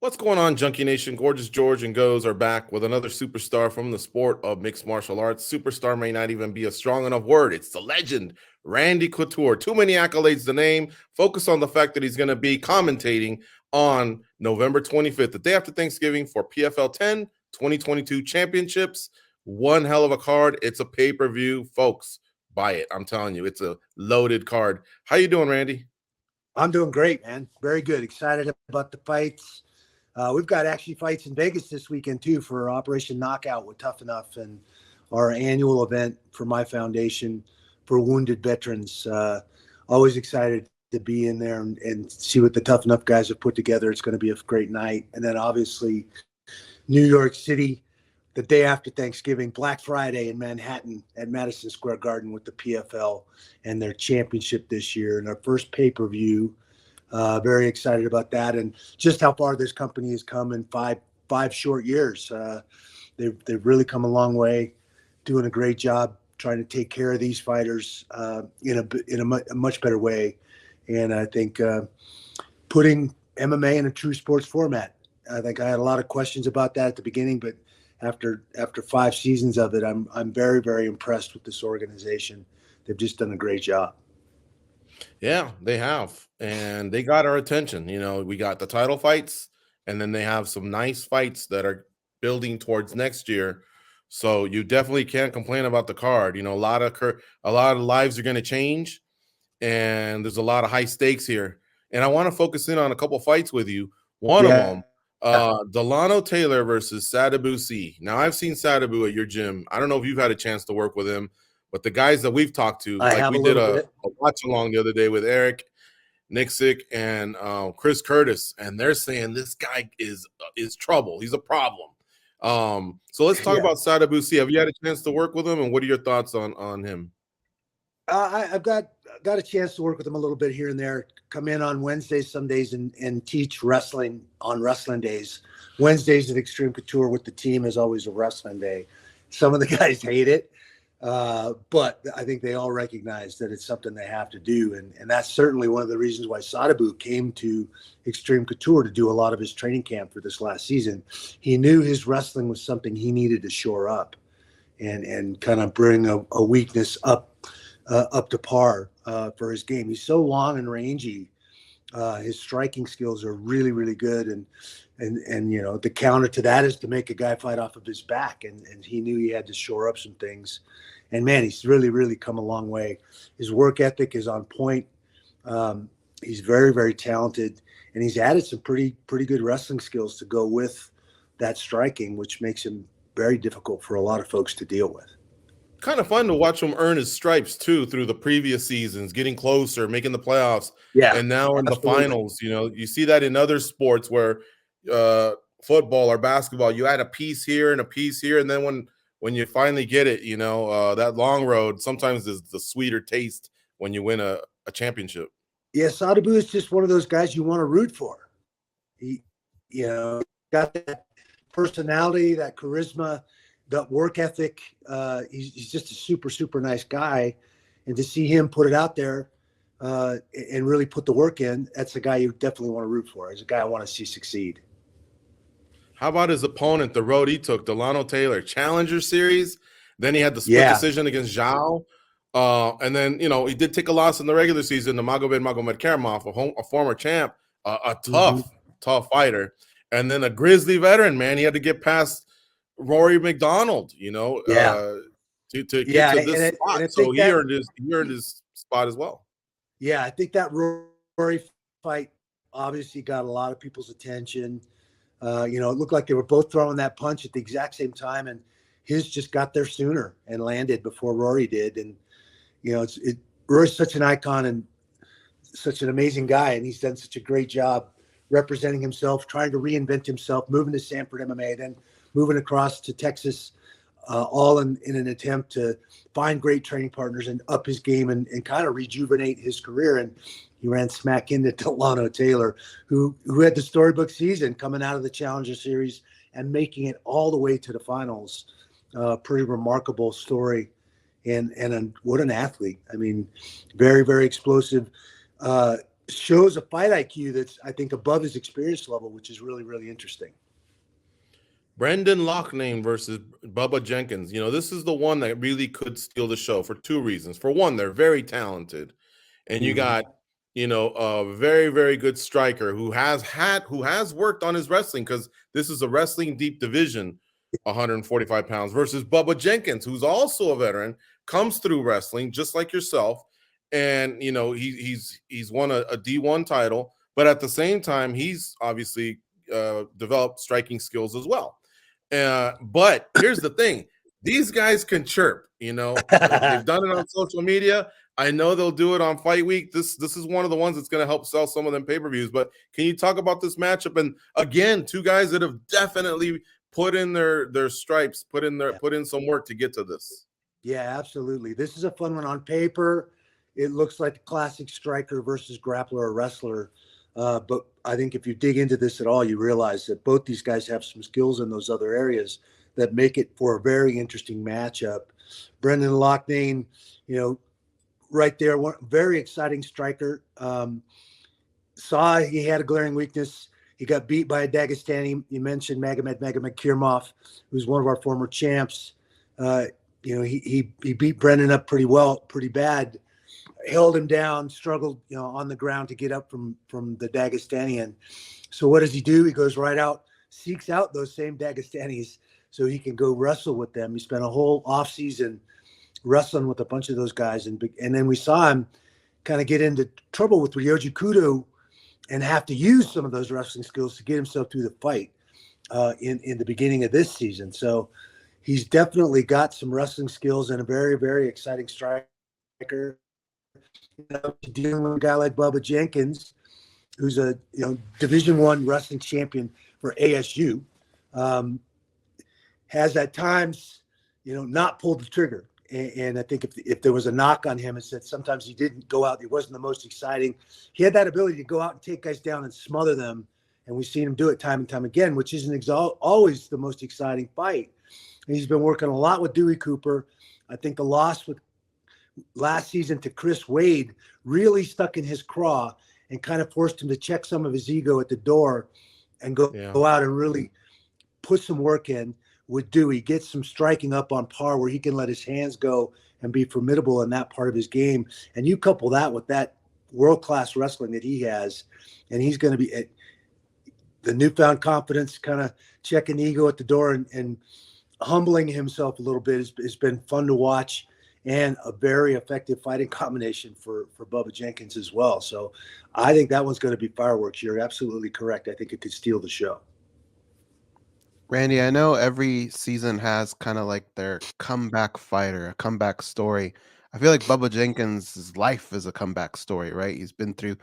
What's going on, Junkie Nation? Gorgeous George and Goes are back with another superstar from the sport of mixed martial arts. Superstar may not even be a strong enough word. It's the legend, Randy Couture. Too many accolades to name. Focus on the fact that he's going to be commentating on November 25th, the day after Thanksgiving, for PFL 2022 Championships. One hell of a card. It's a pay-per-view. Folks, buy it. I'm telling you, it's a loaded card. How you doing, Randy? I'm doing great, man. Very good. Excited about the fights. We've got actually fights in Vegas this weekend too for Operation Knockout with Tough Enough and our annual event for my foundation for wounded veterans. Always excited to be in there and see what the Tough Enough guys have put together. It's going to be a great night. And then obviously New York City, the day after Thanksgiving, Black Friday in Manhattan at Madison Square Garden with the PFL and their championship this year and our first pay-per-view. Very excited about that and just how far this company has come in five short years. They've really come a long way, doing a great job trying to take care of these fighters in a much better way. And I think putting MMA in a true sports format. I think I had a lot of questions about that at the beginning, but after 5 seasons of it, I'm very, very impressed with this organization. They've just done a great job. Yeah, they have. And they got our attention. You know, we got the title fights, and then they have some nice fights that are building towards next year. So you definitely can't complain about the card. You know, a lot of lives are going to change, and there's a lot of high stakes here. And I want to focus in on a couple fights with you. One of them, Delano Taylor versus Sadibou C. Now, I've seen Sadibou at your gym. I don't know if you've had a chance to work with him, but the guys that we've talked to, like we did a watch along the other day with Eric Nixick and Chris Curtis, and they're saying this guy is trouble. He's a problem. So let's talk about Sadibou C. Have you had a chance to work with him, and what are your thoughts on him? I've got a chance to work with him a little bit here and there. Come in on Wednesdays, some days, and teach wrestling on wrestling days. Wednesdays at Extreme Couture with the team is always a wrestling day. Some of the guys hate it. But I think they all recognize that it's something they have to do. And that's certainly one of the reasons why Sadibou came to Extreme Couture to do a lot of his training camp for this last season. He knew his wrestling was something he needed to shore up and kind of bring a weakness up to par for his game. He's so long and rangy. His striking skills are really, really good. And you know, the counter to that is to make a guy fight off of his back. And he knew he had to shore up some things. And man, he's really, really come a long way. His work ethic is on point. He's very, very talented, and he's added some pretty good wrestling skills to go with that striking, which makes him very difficult for a lot of folks to deal with. Kind of fun to watch him earn his stripes too through the previous seasons, getting closer, making the playoffs, and now in the finals. You know, you see that in other sports where football or basketball, you add a piece here and a piece here, and then when you finally get it, you know, that long road sometimes is the sweeter taste when you win a championship. Yeah, Sadibou is just one of those guys you want to root for. He, you know, got that personality, that charisma, that work ethic. He's just a super, super nice guy. And to see him put it out there and really put the work in, that's a guy you definitely want to root for. He's a guy I want to see succeed. How about his opponent, the road he took, Delano Taylor, Challenger Series? Then he had the split decision against Zhao. And then, you know, he did take a loss in the regular season to Magomed Karamov, a former champ, a tough fighter. And then a grizzly veteran, man. He had to get past Rory McDonald, you know, to get to this spot. So he earned his spot as well. Yeah, I think that Rory fight obviously got a lot of people's attention. You know, it looked like they were both throwing that punch at the exact same time, and his just got there sooner and landed before Rory did. And, you know, Rory's such an icon and such an amazing guy, and he's done such a great job representing himself, trying to reinvent himself, moving to Sanford MMA, then moving across to Texas, all in an attempt to find great training partners and up his game and kind of rejuvenate his career. And he ran smack into Delano Taylor, who had the storybook season coming out of the Challenger Series and making it all the way to the finals. Pretty remarkable story. And what an athlete. I mean, very, very explosive. shows a fight IQ that's, I think, above his experience level, which is really, really interesting. Brendan Loughnane versus Bubba Jenkins. This is the one that really could steal the show for two reasons. For one, they're very talented, and you got a very, very good striker who has worked on his wrestling, because this is a wrestling deep division, 145 pounds, versus Bubba Jenkins, who's also a veteran, comes through wrestling just like yourself, and he's won a D1 title, but at the same time he's obviously developed striking skills as well. But here's the thing: these guys can chirp. They've done it on social media. I know they'll do it on Fight Week. This is one of the ones that's going to help sell some of them pay-per-views. But can you talk about this matchup? And again, two guys that have definitely put in their stripes, put in some work to get to this. Yeah, absolutely. This is a fun one on paper. It looks like the classic striker versus grappler or wrestler. But I think if you dig into this at all, you realize that both these guys have some skills in those other areas that make it for a very interesting matchup. Brendan Loughnane, right there, one very exciting striker. Saw he had a glaring weakness. He got beat by a Dagestani. You mentioned Magomed Kirmov, who's one of our former champs. He beat Brendan up pretty bad. Held him down, struggled, on the ground to get up from the Dagestanian. So what does he do? He goes right out, seeks out those same Dagestanis so he can go wrestle with them. He spent a whole offseason wrestling with a bunch of those guys. And then we saw him kind of get into trouble with Ryoji Kudo and have to use some of those wrestling skills to get himself through the fight in the beginning of this season. So he's definitely got some wrestling skills and a very, very exciting striker. Dealing with a guy like Bubba Jenkins, who's a Division I wrestling champion for ASU, has at times not pulled the trigger. And I think if there was a knock on him, it's that sometimes he didn't go out. He wasn't the most exciting. He had that ability to go out and take guys down and smother them, and we've seen him do it time and time again, which isn't always the most exciting fight. And he's been working a lot with Dewey Cooper. I think the loss with last season to Chris Wade really stuck in his craw and kind of forced him to check some of his ego at the door and go out and really put some work in with Dewey, get some striking up on par where he can let his hands go and be formidable in that part of his game. And you couple that with that world-class wrestling that he has, and he's going to be the newfound confidence, kind of checking the ego at the door and humbling himself a little bit has been fun to watch, and a very effective fighting combination for Bubba Jenkins as well. So I think that one's going to be fireworks. You're absolutely correct. I think it could steal the show. Randy, I know every season has kind of like their comeback fighter, a comeback story. I feel like Bubba Jenkins' life is a comeback story, right? He's been through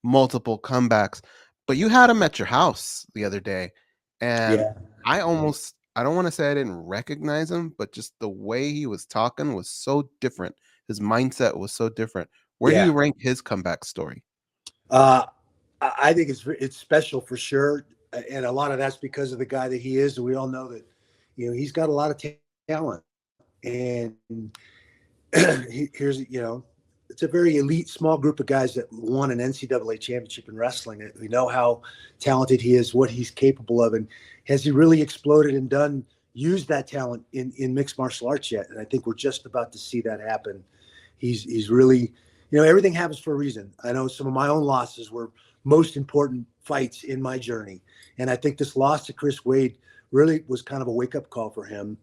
multiple comebacks, but you had him at your house the other day, and I don't want to say I didn't recognize him, but just the way he was talking was so different. His mindset was so different. Where do you rank his comeback story? I think it's special for sure. And a lot of that's because of the guy that he is. And we all know that, he's got a lot of talent. And it's a very elite, small group of guys that won an NCAA championship in wrestling. We know how talented he is, what he's capable of. And has he really exploded and used that talent in mixed martial arts yet? And I think we're just about to see that happen. He's really, everything happens for a reason. I know some of my own losses were most important fights in my journey. And I think this loss to Chris Wade really was kind of a wake-up call for him,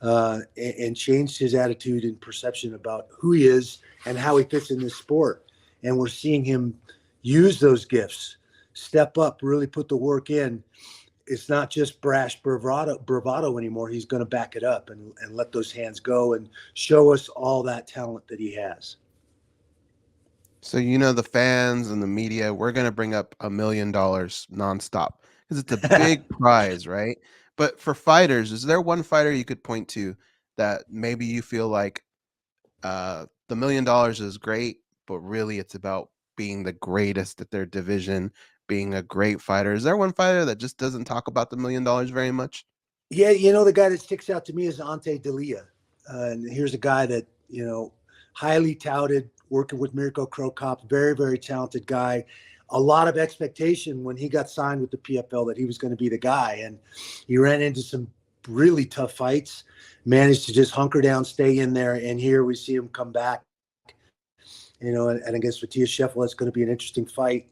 and changed his attitude and perception about who he is and how he fits in this sport. And we're seeing him use those gifts, step up, really put the work in. It's not just brash bravado anymore. He's going to back it up and let those hands go and show us all that talent that he has. So, the fans and the media, we're going to bring up $1 million nonstop because it's a big prize, right? But for fighters, is there one fighter you could point to that maybe you feel like the $1 million is great, but really it's about being the greatest at their division, being a great fighter? Is there one fighter that just doesn't talk about the $1 million very much? Yeah, the guy that sticks out to me is Ante Delia. And here's a guy that, highly touted, working with Mirko Cro Cop, very, very talented guy. A lot of expectation when he got signed with the PFL that he was going to be the guy. And he ran into some really tough fights, managed to just hunker down, stay in there. And here we see him come back, and against Matthias Scheffel, that's going to be an interesting fight.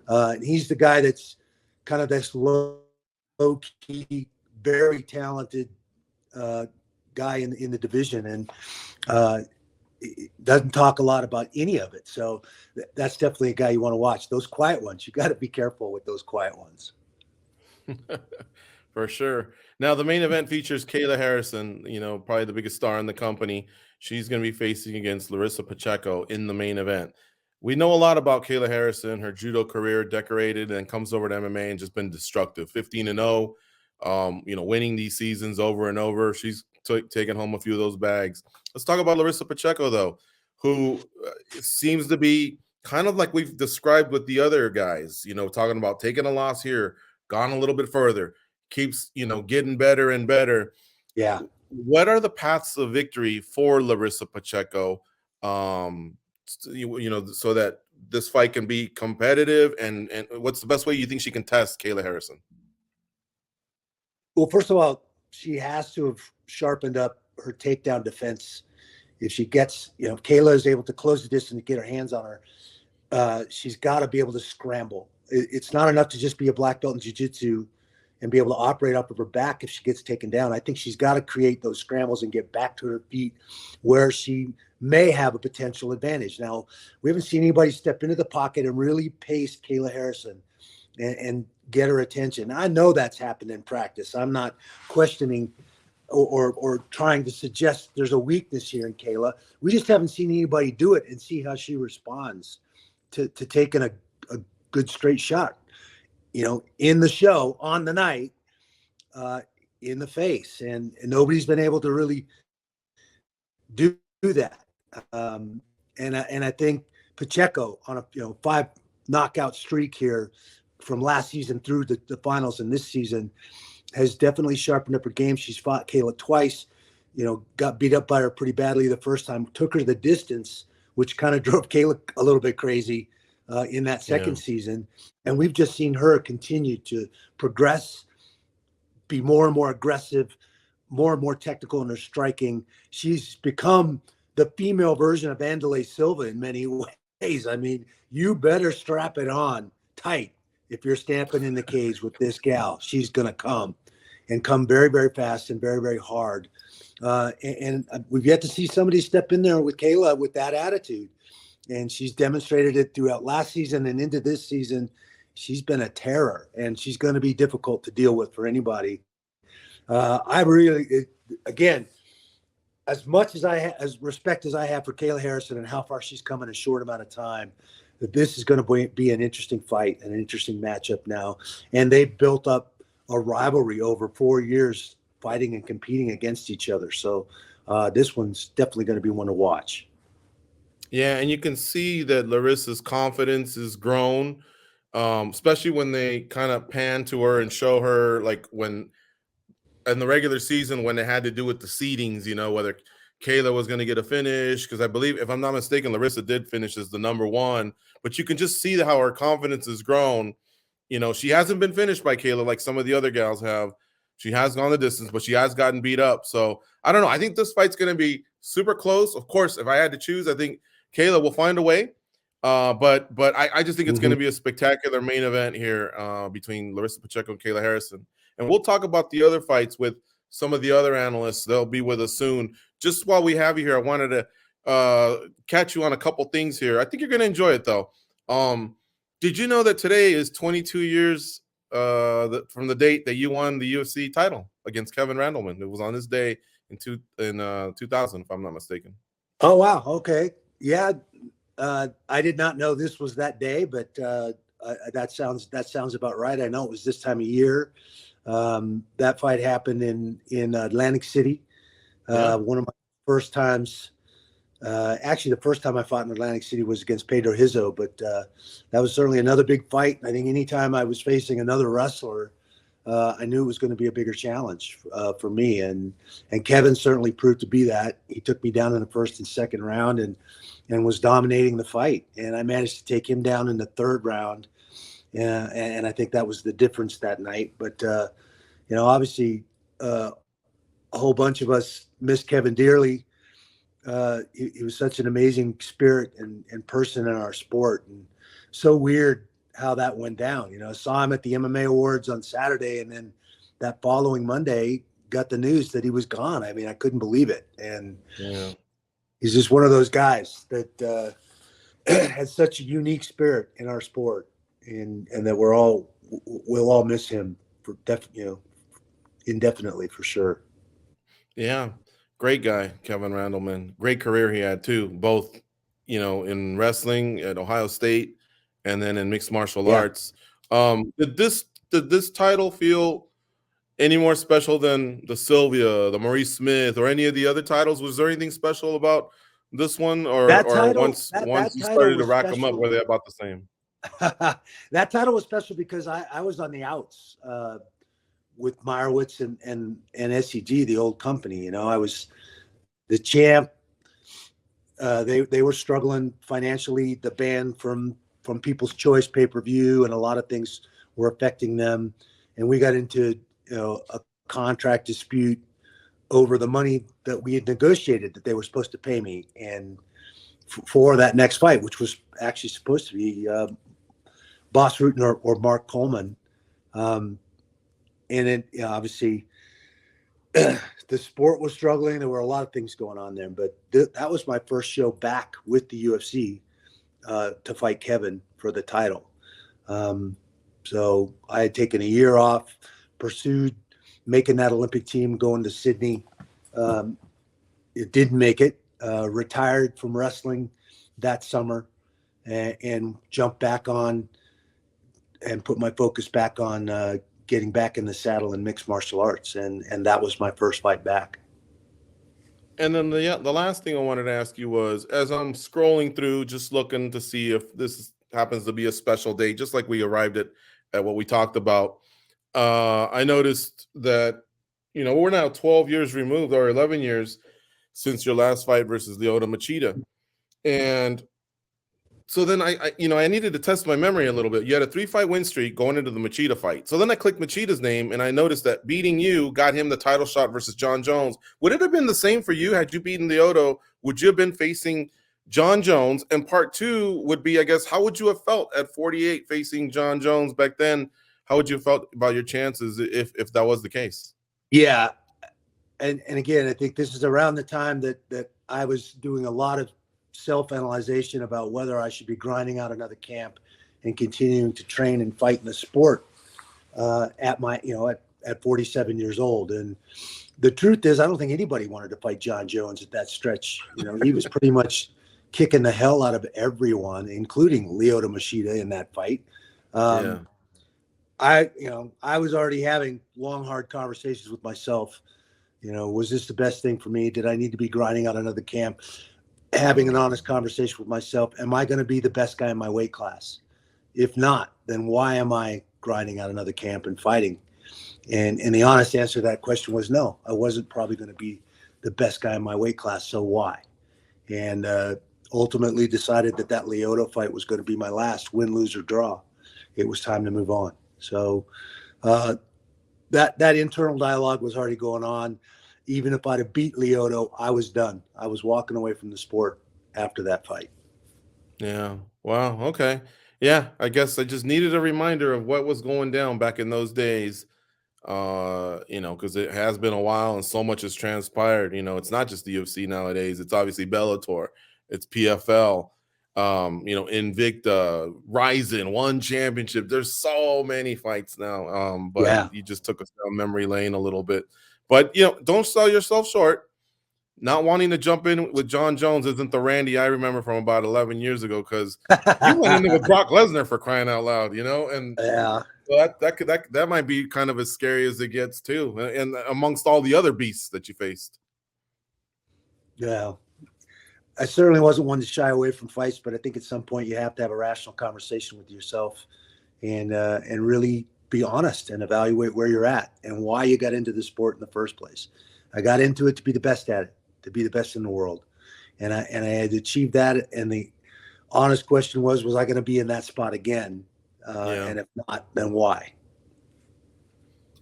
And he's the guy that's kind of this low-key, very talented guy in the division. And doesn't talk a lot about any of it. So that's definitely a guy you want to watch. Those quiet ones, you got to be careful with those quiet ones. For sure. Now, the main event features Kayla Harrison, probably the biggest star in the company. She's going to be facing against Larissa Pacheco in the main event. We know a lot about Kayla Harrison, her judo career decorated, and comes over to MMA and just been destructive, 15-0, winning these seasons over and over. She's taken home a few of those bags. Let's talk about Larissa Pacheco, though, who seems to be kind of like we've described with the other guys, talking about taking a loss here, gone a little bit further, keeps, getting better and better. Yeah. What are the paths of victory for Larissa Pacheco, so that this fight can be competitive? And what's the best way you think she can test Kayla Harrison? Well, first of all, she has to have sharpened up her takedown defense. If she gets, Kayla is able to close the distance and get her hands on her, she's got to be able to scramble. It's not enough to just be a black belt in jiu-jitsu and be able to operate up of her back if she gets taken down. I think she's got to create those scrambles and get back to her feet where she may have a potential advantage. Now, we haven't seen anybody step into the pocket and really pace Kayla Harrison and get her attention. I know that's happened in practice. I'm not questioning or trying to suggest there's a weakness here in Kayla. We just haven't seen anybody do it and see how she responds to taking a good straight shot, in the show, on the night, in the face. And nobody's been able to really do that. And I think Pacheco on a 5 knockout streak here from last season through the finals and this season has definitely sharpened up her game. She's fought Kayla twice, got beat up by her pretty badly the first time, took her the distance, which kind of drove Kayla a little bit crazy in that second season. And we've just seen her continue to progress, be more and more aggressive, more and more technical in her striking. She's become the female version of Wanderlei Silva in many ways. I mean, you better strap it on tight if you're stamping in the cage with this gal. She's going to come very, very fast and very, very hard. And we've yet to see somebody step in there with Kayla with that attitude. And she's demonstrated it throughout last season and into this season. She's been a terror, and she's going to be difficult to deal with for anybody. Again, as much as respect as I have for Kayla Harrison and how far she's come in a short amount of time, that this is going to be an interesting fight and an interesting matchup now. And they've built up a rivalry over 4 years fighting and competing against each other. So this one's definitely going to be one to watch. Yeah, and you can see that Larissa's confidence is grown, especially when they kind of pan to her and show her, like when in the regular season when they had to do with the seedings, whether Kayla was going to get a finish, because I believe, if I'm not mistaken, Larissa did finish as the number 1. But you can just see how her confidence has grown. She hasn't been finished by Kayla like some of the other gals have. She has gone the distance, but she has gotten beat up. So I don't know. I think this fight's going to be super close. Of course, if I had to choose, I think Kayla will find a way. But I just think it's going to be a spectacular main event here between Larissa Pacheco and Kayla Harrison. And we'll talk about the other fights with some of the other analysts. They'll be with us soon. Just while we have you here, I wanted to catch you on a couple things here. I think you're going to enjoy it, though. Did you know that today is 22 years from the date that you won the UFC title against Kevin Randleman? It was on this day in 2000, if I'm not mistaken. Oh, wow. Okay. Yeah. I did not know this was that day, but that sounds about right. I know it was this time of year. That fight happened in Atlantic City. One of my first times, actually the first time I fought in Atlantic City was against Pedro Hizo, but that was certainly another big fight. I think anytime I was facing another wrestler, I knew it was going to be a bigger challenge for me. And Kevin certainly proved to be that. He took me down in the first and second round and was dominating the fight. And I managed to take him down in the third round. And I think that was the difference that night. But, obviously a whole bunch of us missed Kevin dearly. He was such an amazing spirit and person in our sport. And so weird how that went down. I saw him at the MMA awards on Saturday, and then that following Monday got the news that he was gone. I mean, I couldn't believe it. And he's just one of those guys that has such a unique spirit in our sport, and that we'll all miss him for indefinitely for sure. Yeah. Great guy, Kevin Randleman. Great career he had too, both, in wrestling at Ohio State and then in mixed martial arts. Did this title feel any more special than the Sylvia, the Maurice Smith, or any of the other titles? Was there anything special about this one, or once you started to rack them up, were they about the same? That title was special because I was on the outs with Meyerowitz and SEG, the old company. I was the champ. They were struggling financially. The ban from People's Choice pay-per-view and a lot of things were affecting them. And we got into a contract dispute over the money that we had negotiated that they were supposed to pay me, and for that next fight, which was actually supposed to be Boss Rutten or Mark Coleman. And then obviously the sport was struggling. There were a lot of things going on there, but that was my first show back with the UFC to fight Kevin for the title. So I had taken a year off, pursued making that Olympic team, going to Sydney. It didn't make it. Retired from wrestling that summer and jumped back on and put my focus back on getting back in the saddle in mixed martial arts. And that was my first fight back. And then the last thing I wanted to ask you was, as I'm scrolling through, just looking to see if this happens to be a special day, just like we arrived at what we talked about, I noticed that, we're now 12 years removed, or 11 years since your last fight versus Lyoto Machida. And so then I needed to test my memory a little bit. You had a 3-fight win streak going into the Machida fight. So then I clicked Machida's name, and I noticed that beating you got him the title shot versus John Jones. Would it have been the same for you had you beaten Lyoto? Would you have been facing John Jones? And part two would be, I guess, how would you have felt at 48 facing John Jones back then? How would you have felt about your chances if that was the case? Yeah. And again, I think this is around the time that I was doing a lot of self-analyzation about whether I should be grinding out another camp and continuing to train and fight in the sport at 47 years old. And the truth is, I don't think anybody wanted to fight John Jones at that stretch. He was pretty much kicking the hell out of everyone, including Lyoto Machida in that fight. I was already having long, hard conversations with myself. Was this the best thing for me? Did I need to be grinding out another camp? Having an honest conversation with myself. Am I going to be the best guy in my weight class? If not, then why am I grinding out another camp and fighting? And the honest answer to that question was no. I wasn't probably going to be the best guy in my weight class. So why? And ultimately decided that Lyoto fight was going to be my last, win, lose, or draw. It was time to move on. So that internal dialogue was already going on. Even if I'd have beat Lyoto, I was done. I was walking away from the sport after that fight. Yeah. Wow. Okay. Yeah. I guess I just needed a reminder of what was going down back in those days. Because it has been a while and so much has transpired. It's not just the UFC nowadays. It's obviously Bellator. It's PFL. Invicta, Ryzen, One Championship. There's so many fights now. But you just took us down memory lane a little bit. But, don't sell yourself short. Not wanting to jump in with John Jones isn't the Randy I remember from about 11 years ago, because you went in with Brock Lesnar, for crying out loud, and yeah, that might be kind of as scary as it gets too, and amongst all the other beasts that you faced. Yeah, I certainly wasn't one to shy away from fights, but I think at some point you have to have a rational conversation with yourself and really be honest and evaluate where you're at and why you got into the sport in the first place. I got into it to be the best at it, to be the best in the world. And I had achieved that. And the honest question was I going to be in that spot again? And if not, then why?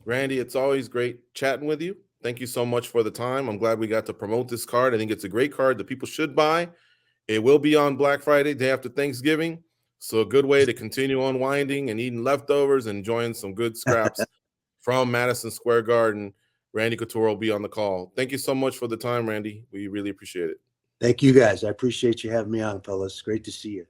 Randy, it's always great chatting with you. Thank you so much for the time. I'm glad we got to promote this card. I think it's a great card that people should buy. It will be on Black Friday, day after Thanksgiving. So a good way to continue unwinding and eating leftovers and enjoying some good scraps from Madison Square Garden. Randy Couture will be on the call. Thank you so much for the time, Randy. We really appreciate it. Thank you, guys. I appreciate you having me on, fellas. Great to see you.